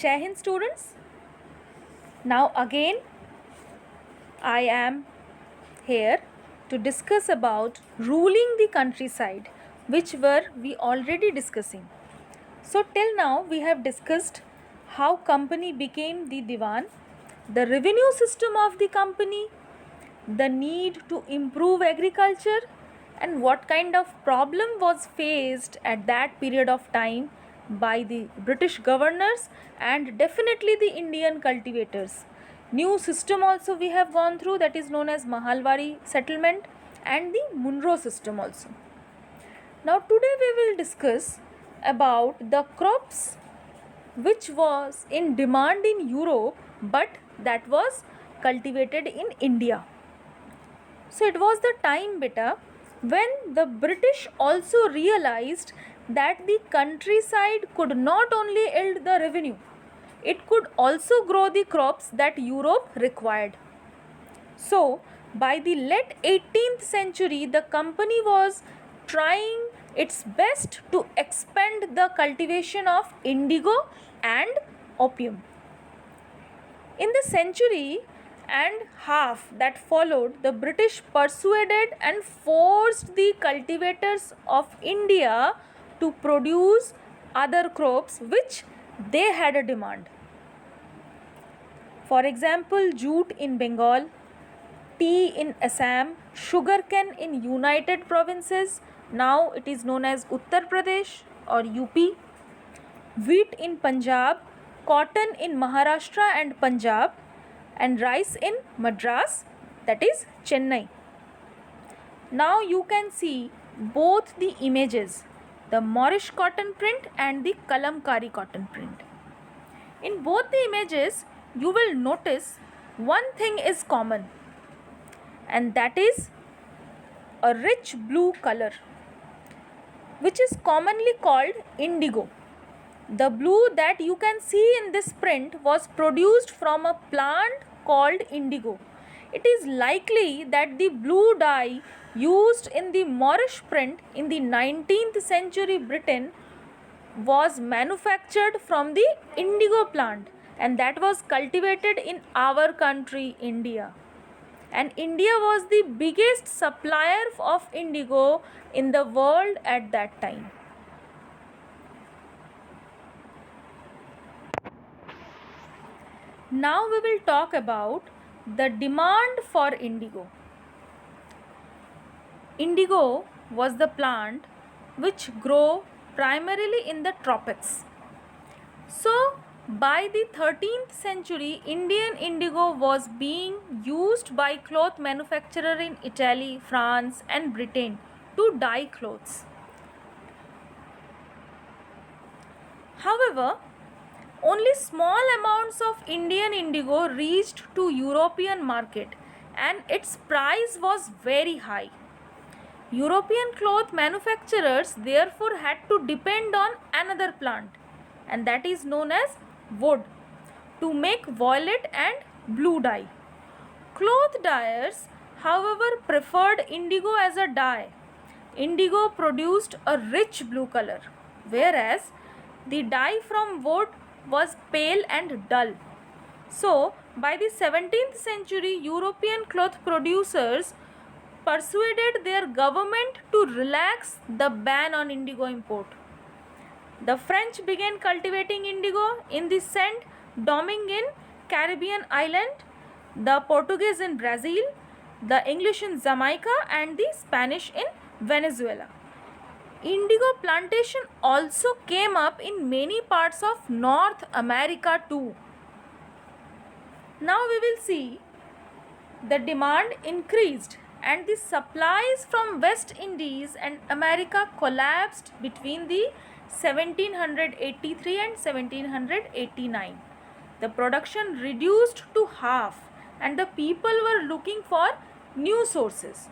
Jai Hind students. Now again I am here to discuss about ruling the countryside, which were we already discussing. So till now we have discussed how company became the diwan, the revenue system of the company, the need to improve agriculture, and what kind of problem was faced at that period of time by the British governors and definitely the Indian cultivators. New system also we have gone through, that is known as Mahalwari settlement and the Munro system also. Now today we will discuss about the crops which was in demand in Europe but that was cultivated in India. So it was the time, beta, when the British also realized that the countryside could not only yield the revenue, it could also grow the crops that Europe required. So by the late 18th century, the company was trying its best to expand the cultivation of indigo and opium. In the century and half that followed, the British persuaded and forced the cultivators of India to produce other crops which they had a demand. For example, jute in Bengal, tea in Assam, sugarcane in United Provinces, now it is known as Uttar Pradesh or UP, wheat in Punjab, cotton in Maharashtra and Punjab, and rice in Madras, that is Chennai. Now you can see both the images, the Moorish cotton print and the Kalamkari cotton print. In both the images you will notice one thing is common, and that is a rich blue color which is commonly called indigo. The blue that you can see in this print was produced from a plant called indigo. It is likely that the blue dye used in the Moorish print in the 19th century Britain was manufactured from the indigo plant, and that was cultivated in our country, India. And India was the biggest supplier of indigo in the world at that time. Now we will talk about the demand for indigo. Indigo was the plant which grew primarily in the tropics. So by the 13th century, Indian indigo was being used by cloth manufacturer in Italy, France and Britain to dye clothes. However, only small amounts of Indian indigo reached to European market and its price was very high. European cloth manufacturers therefore had to depend on another plant, and that is known as wood, to make violet and blue dye. Cloth dyers, however, preferred indigo as a dye. Indigo produced a rich blue color, whereas the dye from wood was pale and dull. So, by the 17th century, European cloth producers persuaded their government to relax the ban on indigo import. The French began cultivating indigo in the Saint Domingue in Caribbean island, the Portuguese in Brazil, the English in Jamaica and the Spanish in Venezuela. Indigo plantation also came up in many parts of North America too. Now we will see the demand increased and the supplies from West Indies and America collapsed between the 1783 and 1789. The production reduced to half and the people were looking for new sources.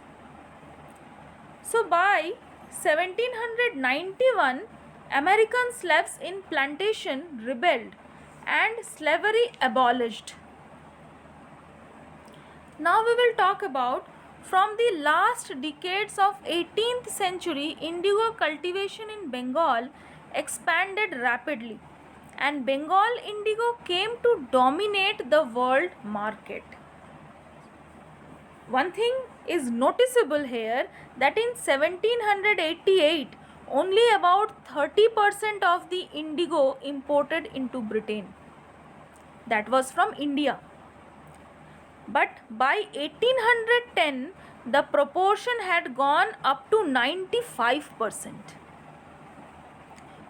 So by 1791, American slaves in plantation rebelled and slavery abolished. Now we will talk about from the last decades of 18th century, indigo cultivation in Bengal expanded rapidly and Bengal indigo came to dominate the world market. One thing is noticeable here that in 1788 only about 30% of the indigo imported into Britain, that was from India. But by 1810 the proportion had gone up to 95%.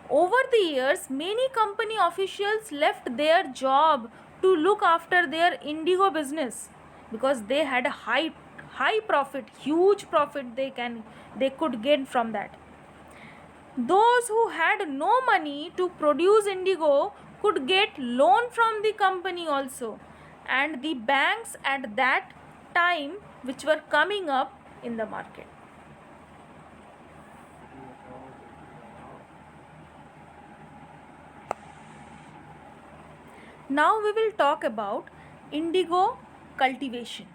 Over the years, many company officials left their job to look after their indigo business because they had a high profit, huge profit they could gain from that. Those who had no money to produce indigo could get loan from the company also, and the banks at that time which were coming up in the market. Now we will talk about indigo cultivation.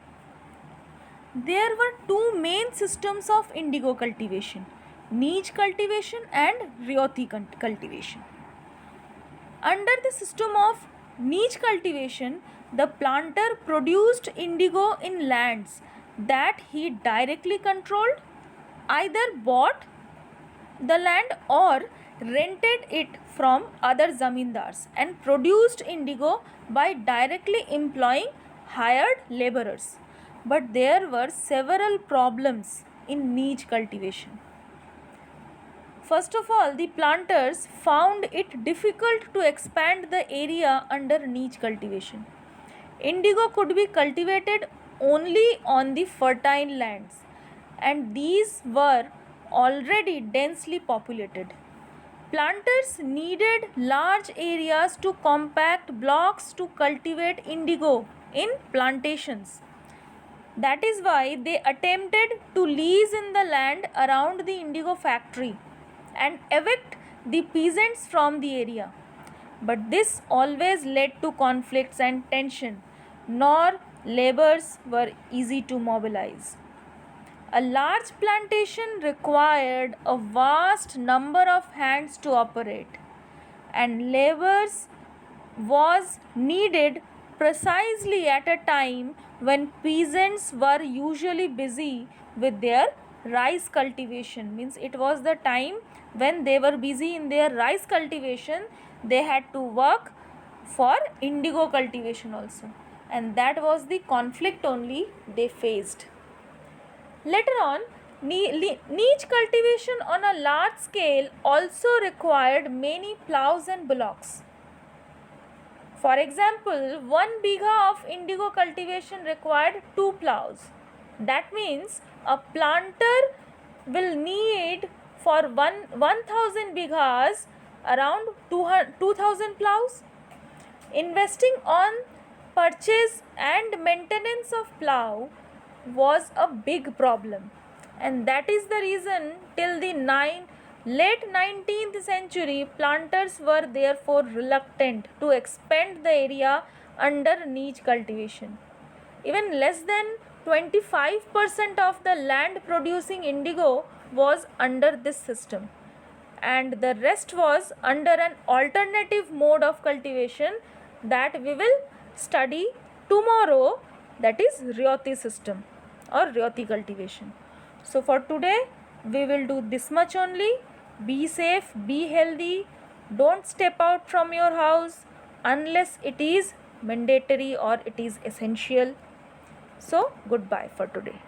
There were two main systems of indigo cultivation, niche cultivation and Rayoti cultivation. Under the system of niche cultivation, the planter produced indigo in lands that he directly controlled, either bought the land or rented it from other zamindars, and produced indigo by directly employing hired laborers. But there were several problems in niche cultivation. First of all, the planters found it difficult to expand the area under niche cultivation. Indigo could be cultivated only on the fertile lands, and these were already densely populated. Planters needed large areas to compact blocks to cultivate indigo in plantations. That is why they attempted to lease in the land around the indigo factory and evict the peasants from the area. But this always led to conflicts and tension, nor laborers were easy to mobilize. A large plantation required a vast number of hands to operate, and laborers was needed precisely at a time when peasants were usually busy with their rice cultivation. Means it was the time when they were busy in their rice cultivation, they had to work for indigo cultivation also, and that was the conflict only they faced. Later on, niche cultivation on a large scale also required many plows and bullocks. For example, 1 bigha of indigo cultivation required 2 plows. That means a planter will need for 1000 bighas around 2000 plows. Investing on purchase and maintenance of plow was a big problem, and that is the reason till the late 19th century planters were therefore reluctant to expand the area under niche cultivation. Even less than 25% of the land producing indigo was under this system, and the rest was under an alternative mode of cultivation that we will study tomorrow, that is Rayoti system or Rayoti cultivation. So for today we will do this much only. Be safe, be healthy, don't step out from your house unless it is mandatory or it is essential. So goodbye for today.